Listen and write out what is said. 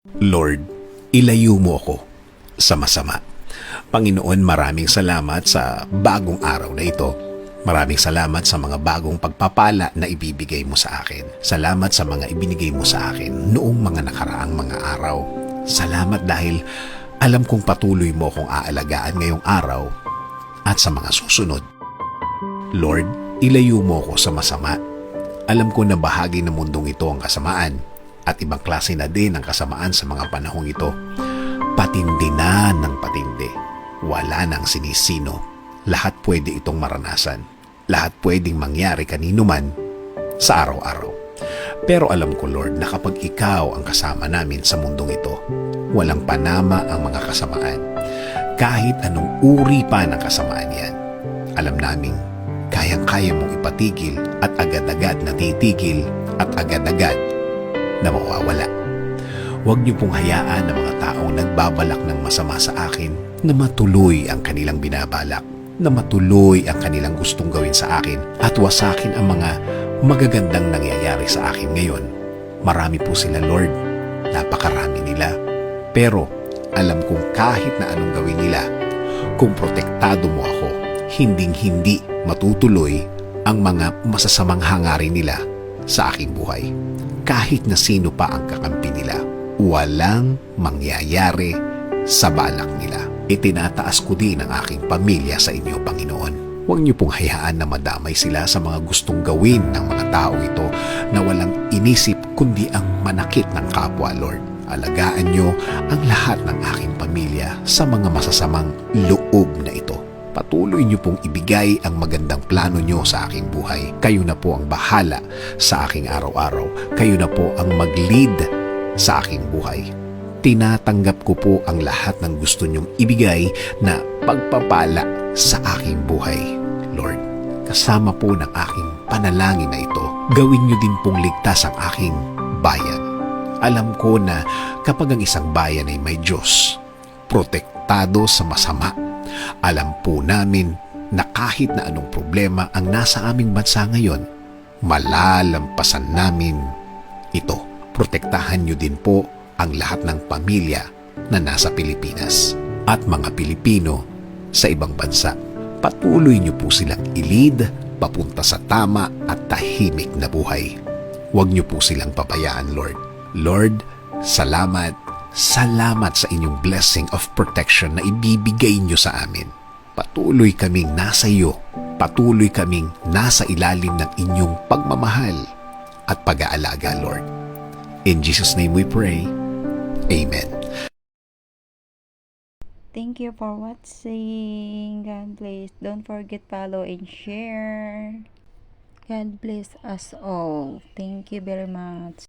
Lord, ilayo mo ako sa masama. Panginoon, maraming salamat sa bagong araw na ito. Maraming salamat sa mga bagong pagpapala na ibibigay mo sa akin. Salamat sa mga ibinigay mo sa akin noong mga nakaraang mga araw. Salamat dahil alam kong patuloy mo akong aalagaan ngayong araw at sa mga susunod. Lord, ilayo mo ako sa masama. Alam ko na bahagi ng mundong ito ang kasamaan at ibang klase na din ang kasamaan sa mga panahong ito. Patindi na ng patindi. Wala nang sinisino. Lahat pwede itong maranasan. Lahat pwedeng mangyari kanino man sa araw-araw. Pero alam ko, Lord, na kapag ikaw ang kasama namin sa mundong ito, walang panama ang mga kasamaan. Kahit anong uri pa ng kasamaan yan, alam naming kayang-kaya mong ipatigil at agad-agad natitigil at agad-agad na mawawala. Huwag niyo pong hayaan ng mga taong nagbabalak ng masama sa akin na matuloy ang kanilang binabalak, na matuloy ang kanilang gustong gawin sa akin at wasakin ang mga magagandang nangyayari sa akin ngayon. Marami po sila, Lord. Napakarami nila. Pero alam kong kahit na anong gawin nila, kung protektado mo ako, hinding-hindi matutuloy ang mga masasamang hangarin nila sa aking buhay. Kahit na sino pa ang kakampi nila, walang mangyayari sa balak nila. Itinataas ko din ang aking pamilya sa inyo, Panginoon. Huwag niyo pong hayaan na madamay sila sa mga gustong gawin ng mga tao ito na walang inisip kundi ang manakit ng kapwa, Lord. Alagaan niyo ang lahat ng aking pamilya sa mga masasamang loob na ito. Patuloy niyo pong ibigay ang magandang plano niyo sa aking buhay. Kayo na po ang bahala sa aking araw-araw. Kayo na po ang mag-lead sa aking buhay. Tinatanggap ko po ang lahat ng gusto niyong ibigay na pagpapala sa aking buhay. Lord, kasama po ng aking panalangin na ito, gawin niyo din pong ligtas ang aking bayan. Alam ko na kapag ang isang bayan ay may Diyos, protektado sa masama, alam po namin na kahit na anong problema ang nasa aming bansa ngayon, malalampasan namin ito. Protektahan niyo din po ang lahat ng pamilya na nasa Pilipinas at mga Pilipino sa ibang bansa. Patuloy niyo po silang ilid papunta sa tama at tahimik na buhay. Huwag niyo po silang pabayaan, Lord. Lord, salamat. Salamat sa inyong blessing of protection na ibibigay niyo sa amin. Patuloy kaming nasa iyo. Patuloy kaming nasa ilalim ng inyong pagmamahal at pag-aalaga, Lord. In Jesus' name we pray. Amen. Thank you for watching. God bless. Don't forget follow and share. God bless us all. Thank you very much.